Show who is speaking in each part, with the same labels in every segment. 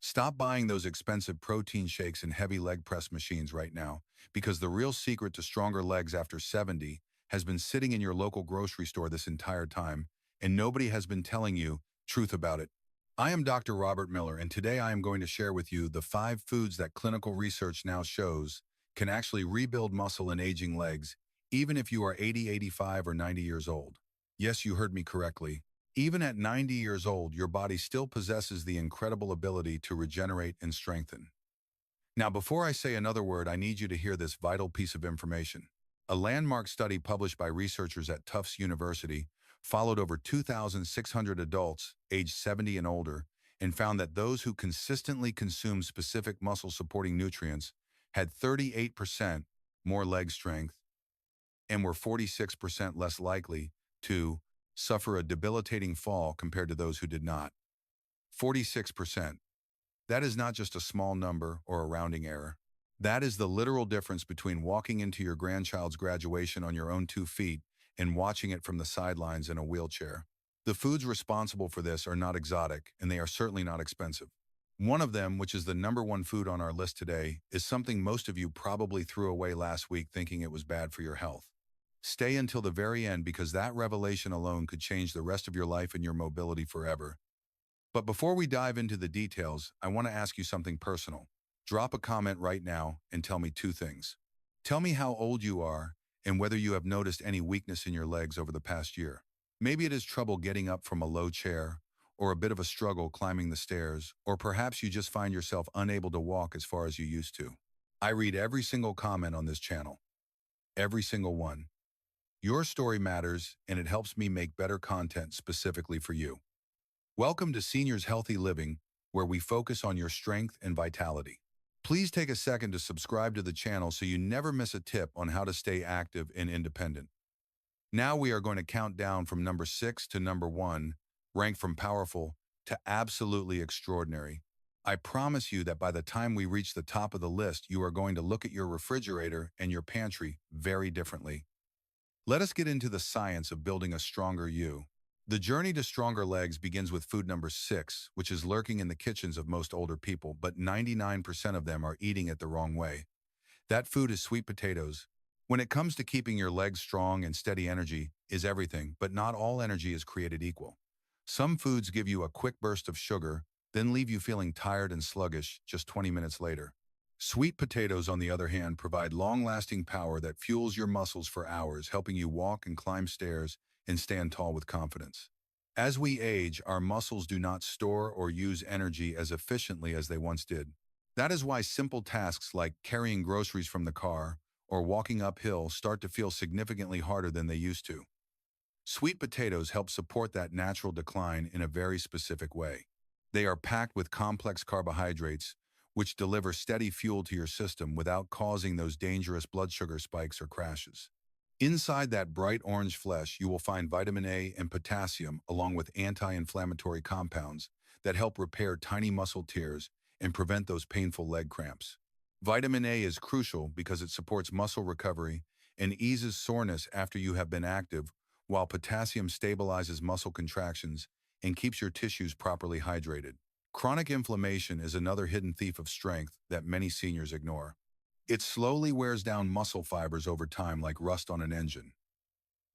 Speaker 1: Stop buying those expensive protein shakes and heavy leg press machines right now, because the real secret to stronger legs after 70 has been sitting in your local grocery store this entire time, and nobody has been telling you truth about it. I am Dr. Robert Miller, and today I am going to share with you the 5 foods that clinical research now shows can actually rebuild muscle in aging legs, even if you are 80, 85, or 90 years old. Yes, you heard me correctly. Even at 90 years old, your body still possesses the incredible ability to regenerate and strengthen. Now, before I say another word, I need you to hear this vital piece of information. A landmark study published by researchers at Tufts University followed over 2,600 adults aged 70 and older and found that those who consistently consumed specific muscle-supporting nutrients had 38% more leg strength and were 46% less likely to suffer a debilitating fall compared to those who did not. 46%. That is not just a small number or a rounding error. That is the literal difference between walking into your grandchild's graduation on your own 2 feet and watching it from the sidelines in a wheelchair. The foods responsible for this are not exotic, and they are certainly not expensive. One of them, which is the #1 food on our list today, is something most of you probably threw away last week thinking it was bad for your health. Stay until the very end, because that revelation alone could change the rest of your life and your mobility forever. But before we dive into the details, I want to ask you something personal. Drop a comment right now and tell me 2 things. Tell me how old you are and whether you have noticed any weakness in your legs over the past year. Maybe it is trouble getting up from a low chair, or a bit of a struggle climbing the stairs, or perhaps you just find yourself unable to walk as far as you used to. I read every single comment on this channel. Every single one. Your story matters, and it helps me make better content specifically for you. Welcome to Seniors Healthy Living, where we focus on your strength and vitality. Please take a second to subscribe to the channel so you never miss a tip on how to stay active and independent. Now we are going to count down from number 6 to number 1, ranked from powerful to absolutely extraordinary. I promise you that by the time we reach the top of the list, you are going to look at your refrigerator and your pantry very differently. Let us get into the science of building a stronger you. The journey to stronger legs begins with food number 6, which is lurking in the kitchens of most older people, but 99% of them are eating it the wrong way. That food is sweet potatoes. When it comes to keeping your legs strong and steady, energy is everything, but not all energy is created equal. Some foods give you a quick burst of sugar, then leave you feeling tired and sluggish just 20 minutes later. Sweet potatoes, on the other hand, provide long-lasting power that fuels your muscles for hours, helping you walk and climb stairs and stand tall with confidence. As we age, our muscles do not store or use energy as efficiently as they once did. That is why simple tasks like carrying groceries from the car or walking uphill start to feel significantly harder than they used to. Sweet potatoes help support that natural decline in a very specific way. They are packed with complex carbohydrates, which deliver steady fuel to your system without causing those dangerous blood sugar spikes or crashes. Inside that bright orange flesh, you will find vitamin A and potassium, along with anti-inflammatory compounds that help repair tiny muscle tears and prevent those painful leg cramps. Vitamin A is crucial because it supports muscle recovery and eases soreness after you have been active, while potassium stabilizes muscle contractions and keeps your tissues properly hydrated. Chronic inflammation is another hidden thief of strength that many seniors ignore. It slowly wears down muscle fibers over time like rust on an engine.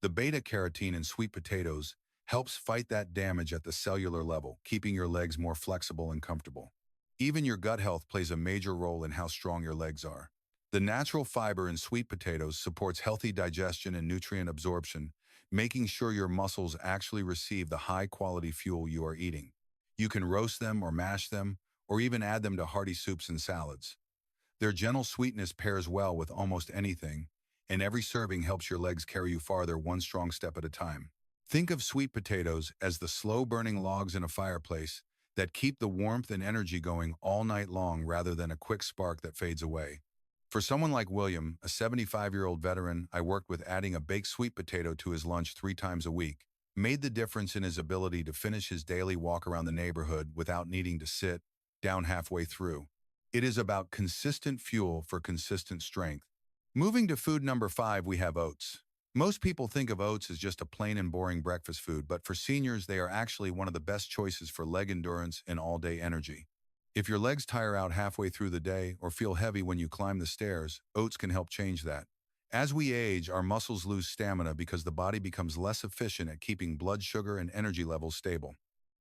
Speaker 1: The beta-carotene in sweet potatoes helps fight that damage at the cellular level, keeping your legs more flexible and comfortable. Even your gut health plays a major role in how strong your legs are. The natural fiber in sweet potatoes supports healthy digestion and nutrient absorption, making sure your muscles actually receive the high-quality fuel you are eating. You can roast them or mash them, or even add them to hearty soups and salads. Their gentle sweetness pairs well with almost anything, and every serving helps your legs carry you farther, one strong step at a time. Think of sweet potatoes as the slow-burning logs in a fireplace that keep the warmth and energy going all night long, rather than a quick spark that fades away. For someone like William, a 75-year-old veteran I worked with, adding a baked sweet potato to his lunch 3 times a week made the difference in his ability to finish his daily walk around the neighborhood without needing to sit down halfway through. It is about consistent fuel for consistent strength. Moving to food number 5, we have oats. Most people think of oats as just a plain and boring breakfast food, but for seniors, they are actually one of the best choices for leg endurance and all-day energy. If your legs tire out halfway through the day or feel heavy when you climb the stairs, oats can help change that. As we age, our muscles lose stamina because the body becomes less efficient at keeping blood sugar and energy levels stable.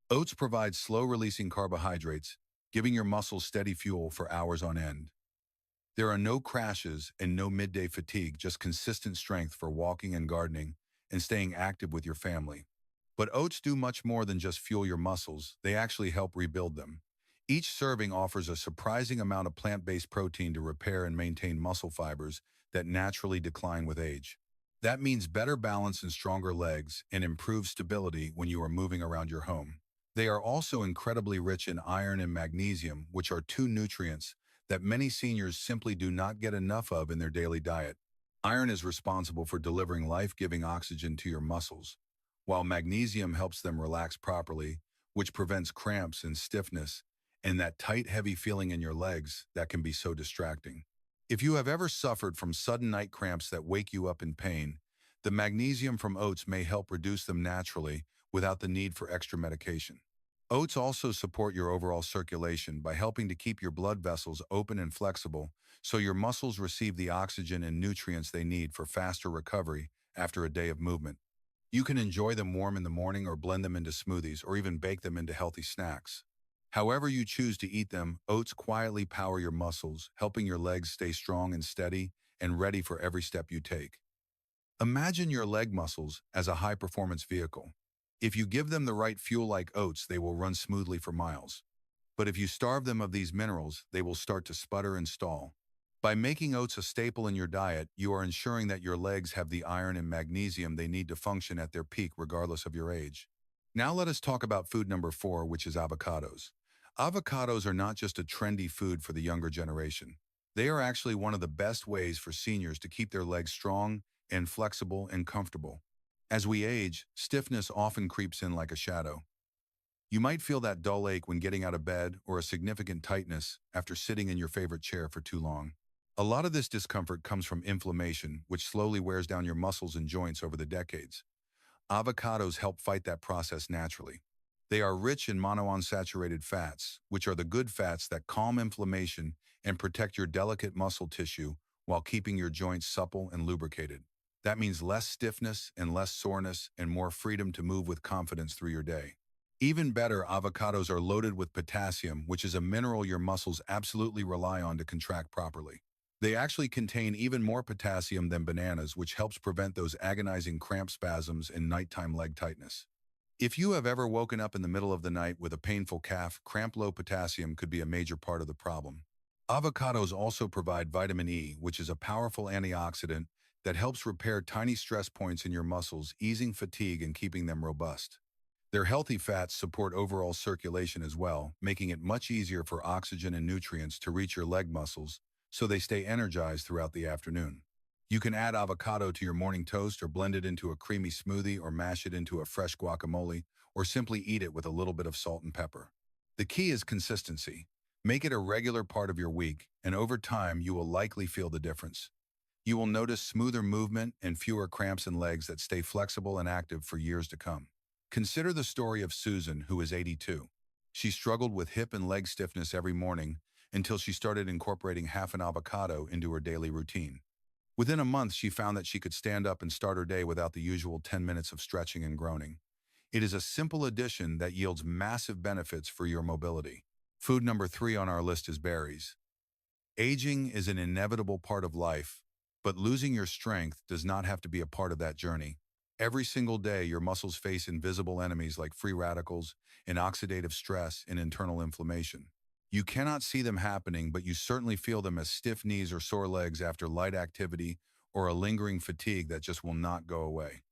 Speaker 1: Oats provide slow-releasing carbohydrates, giving your muscles steady fuel for hours on end. There are no crashes and no midday fatigue, just consistent strength for walking and gardening and staying active with your family. But oats do much more than just fuel your muscles, they actually help rebuild them. Each serving offers a surprising amount of plant-based protein to repair and maintain muscle fibers that naturally decline with age. That means better balance and stronger legs and improved stability when you are moving around your home. They are also incredibly rich in iron and magnesium, which are two nutrients that many seniors simply do not get enough of in their daily diet. Iron is responsible for delivering life-giving oxygen to your muscles, while magnesium helps them relax properly, which prevents cramps and stiffness, and that tight, heavy feeling in your legs that can be so distracting. If you have ever suffered from sudden night cramps that wake you up in pain, the magnesium from oats may help reduce them naturally without the need for extra medication. Oats also support your overall circulation by helping to keep your blood vessels open and flexible so your muscles receive the oxygen and nutrients they need for faster recovery after a day of movement. You can enjoy them warm in the morning or blend them into smoothies or even bake them into healthy snacks. However you choose to eat them, oats quietly power your muscles, helping your legs stay strong and steady and ready for every step you take. Imagine your leg muscles as a high-performance vehicle. If you give them the right fuel like oats, they will run smoothly for miles. But if you starve them of these minerals, they will start to sputter and stall. By making oats a staple in your diet, you are ensuring that your legs have the iron and magnesium they need to function at their peak regardless of your age. Now let us talk about food number 4, which is avocados. Avocados are not just a trendy food for the younger generation. They are actually one of the best ways for seniors to keep their legs strong and flexible and comfortable. As we age, stiffness often creeps in like a shadow. You might feel that dull ache when getting out of bed or a significant tightness after sitting in your favorite chair for too long. A lot of this discomfort comes from inflammation, which slowly wears down your muscles and joints over the decades. Avocados help fight that process naturally. They are rich in monounsaturated fats, which are the good fats that calm inflammation and protect your delicate muscle tissue while keeping your joints supple and lubricated. That means less stiffness and less soreness and more freedom to move with confidence through your day. Even better, avocados are loaded with potassium, which is a mineral your muscles absolutely rely on to contract properly. They actually contain even more potassium than bananas, which helps prevent those agonizing cramp spasms and nighttime leg tightness. If you have ever woken up in the middle of the night with a painful calf, low potassium could be a major part of the problem. Avocados also provide vitamin E, which is a powerful antioxidant that helps repair tiny stress points in your muscles, easing fatigue and keeping them robust. Their healthy fats support overall circulation as well, making it much easier for oxygen and nutrients to reach your leg muscles so they stay energized throughout the afternoon. You can add avocado to your morning toast or blend it into a creamy smoothie or mash it into a fresh guacamole or simply eat it with a little bit of salt and pepper. The key is consistency. Make it a regular part of your week, and over time you will likely feel the difference. You will notice smoother movement and fewer cramps in legs that stay flexible and active for years to come. Consider the story of Susan, who is 82. She struggled with hip and leg stiffness every morning until she started incorporating half an avocado into her daily routine. Within a month, she found that she could stand up and start her day without the usual 10 minutes of stretching and groaning. It is a simple addition that yields massive benefits for your mobility. Food number 3 on our list is berries. Aging is an inevitable part of life, but losing your strength does not have to be a part of that journey. Every single day, your muscles face invisible enemies like free radicals and oxidative stress and internal inflammation. You cannot see them happening, but you certainly feel them as stiff knees or sore legs after light activity or a lingering fatigue that just will not go away.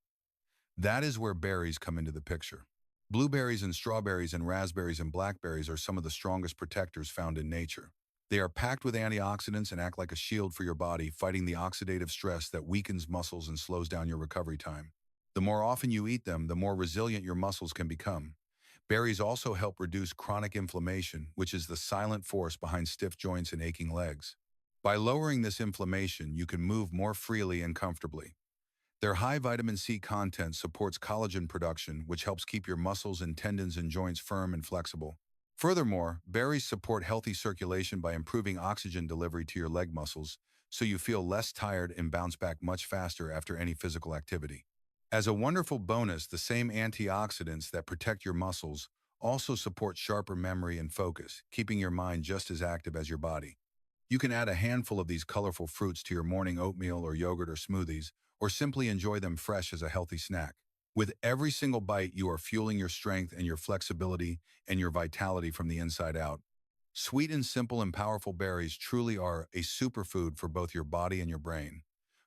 Speaker 1: That is where berries come into the picture. Blueberries and strawberries and raspberries and blackberries are some of the strongest protectors found in nature. They are packed with antioxidants and act like a shield for your body, fighting the oxidative stress that weakens muscles and slows down your recovery time. The more often you eat them, the more resilient your muscles can become. Berries also help reduce chronic inflammation, which is the silent force behind stiff joints and aching legs. By lowering this inflammation, you can move more freely and comfortably. Their high vitamin C content supports collagen production, which helps keep your muscles and tendons and joints firm and flexible. Furthermore, berries support healthy circulation by improving oxygen delivery to your leg muscles, so you feel less tired and bounce back much faster after any physical activity. As a wonderful bonus, the same antioxidants that protect your muscles also support sharper memory and focus, keeping your mind just as active as your body. You can add a handful of these colorful fruits to your morning oatmeal or yogurt or smoothies, or simply enjoy them fresh as a healthy snack. With every single bite, you are fueling your strength and your flexibility and your vitality from the inside out. Sweet and simple and powerful berries truly are a superfood for both your body and your brain.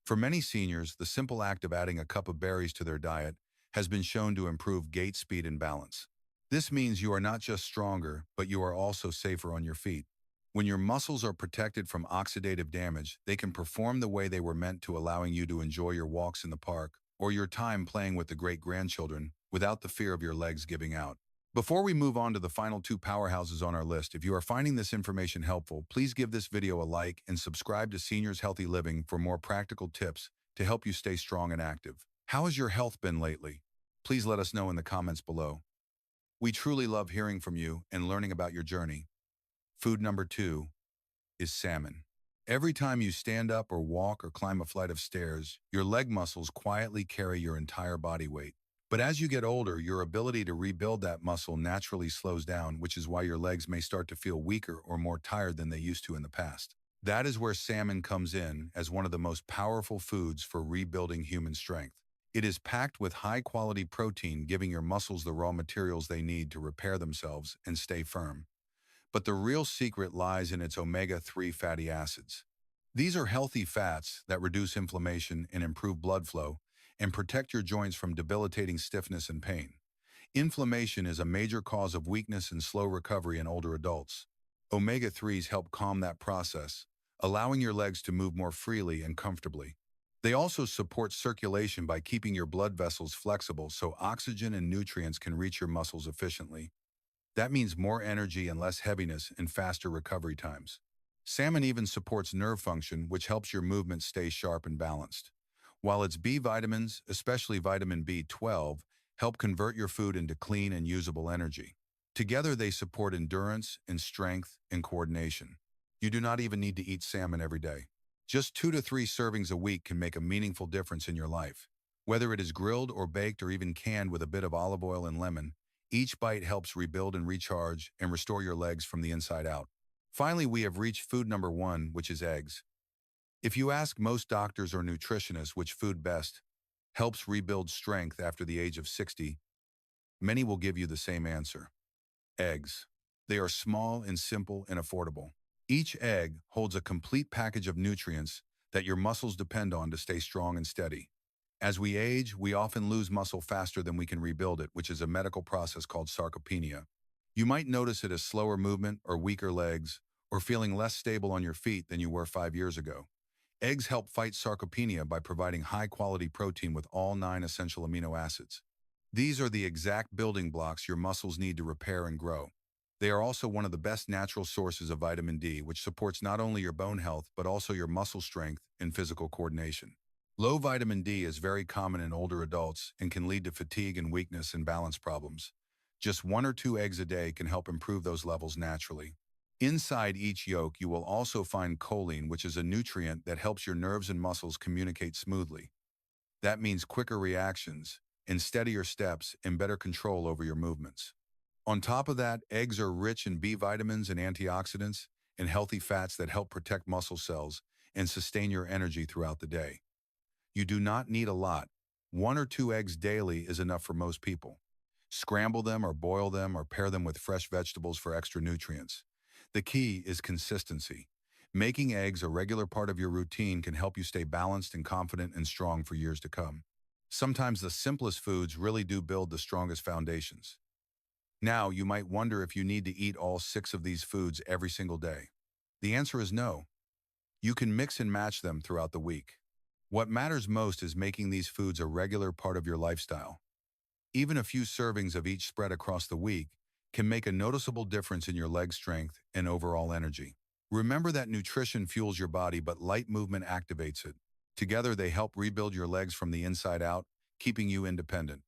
Speaker 1: For many seniors, the simple act of adding a cup of berries to their diet has been shown to improve gait speed and balance. This means you are not just stronger, but you are also safer on your feet. When your muscles are protected from oxidative damage, they can perform the way they were meant to, allowing you to enjoy your walks in the park or your time playing with the great-grandchildren without the fear of your legs giving out. Before we move on to the final two powerhouses on our list, if you are finding this information helpful, please give this video a like and subscribe to Seniors Healthy Living for more practical tips to help you stay strong and active. How has your health been lately? Please let us know in the comments below. We truly love hearing from you and learning about your journey. Food number 2 is salmon. Every time you stand up or walk or climb a flight of stairs, your leg muscles quietly carry your entire body weight. But as you get older, your ability to rebuild that muscle naturally slows down, which is why your legs may start to feel weaker or more tired than they used to in the past. That is where salmon comes in as one of the most powerful foods for rebuilding human strength. It is packed with high-quality protein, giving your muscles the raw materials they need to repair themselves and stay firm. But the real secret lies in its omega-3 fatty acids. These are healthy fats that reduce inflammation and improve blood flow and protect your joints from debilitating stiffness and pain. Inflammation is a major cause of weakness and slow recovery in older adults. Omega-3s help calm that process, allowing your legs to move more freely and comfortably. They also support circulation by keeping your blood vessels flexible so oxygen and nutrients can reach your muscles efficiently. That means more energy and less heaviness and faster recovery times. Salmon even supports nerve function, which helps your movement stay sharp and balanced. While its B vitamins, especially vitamin B12, help convert your food into clean and usable energy. Together, they support endurance and strength and coordination. You do not even need to eat salmon every day. Just 2 to 3 servings a week can make a meaningful difference in your life. Whether it is grilled or baked or even canned with a bit of olive oil and lemon, each bite helps rebuild and recharge and restore your legs from the inside out. Finally, we have reached food number 1, which is eggs. If you ask most doctors or nutritionists which food best helps rebuild strength after the age of 60, many will give you the same answer: eggs. They are small and simple and affordable. Each egg holds a complete package of nutrients that your muscles depend on to stay strong and steady. As we age, we often lose muscle faster than we can rebuild it, which is a medical process called sarcopenia. You might notice it as slower movement or weaker legs, or feeling less stable on your feet than you were 5 years ago. Eggs help fight sarcopenia by providing high-quality protein with all 9 essential amino acids. These are the exact building blocks your muscles need to repair and grow. They are also one of the best natural sources of vitamin D, which supports not only your bone health, but also your muscle strength and physical coordination. Low vitamin D is very common in older adults and can lead to fatigue and weakness and balance problems. Just 1 or 2 eggs a day can help improve those levels naturally. Inside each yolk, you will also find choline, which is a nutrient that helps your nerves and muscles communicate smoothly. That means quicker reactions and steadier steps and better control over your movements. On top of that, eggs are rich in B vitamins and antioxidants and healthy fats that help protect muscle cells and sustain your energy throughout the day. You do not need a lot. 1 or 2 eggs daily is enough for most people. Scramble them or boil them or pair them with fresh vegetables for extra nutrients. The key is consistency. Making eggs a regular part of your routine can help you stay balanced and confident and strong for years to come. Sometimes the simplest foods really do build the strongest foundations. Now, you might wonder if you need to eat all 6 of these foods every single day. The answer is no. You can mix and match them throughout the week. What matters most is making these foods a regular part of your lifestyle. Even a few servings of each spread across the week can make a noticeable difference in your leg strength and overall energy. Remember that nutrition fuels your body, but light movement activates it. Together, they help rebuild your legs from the inside out, keeping you independent.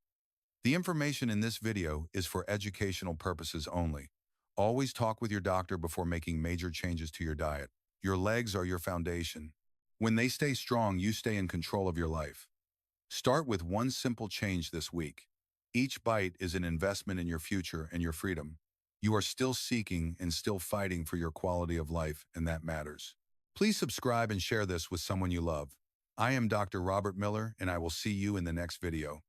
Speaker 1: The information in this video is for educational purposes only. Always talk with your doctor before making major changes to your diet. Your legs are your foundation. When they stay strong, you stay in control of your life. Start with one simple change this week. Each bite is an investment in your future and your freedom. You are still seeking and still fighting for your quality of life, and that matters. Please subscribe and share this with someone you love. I am Dr. Robert Miller, and I will see you in the next video.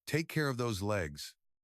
Speaker 1: Take care of those legs.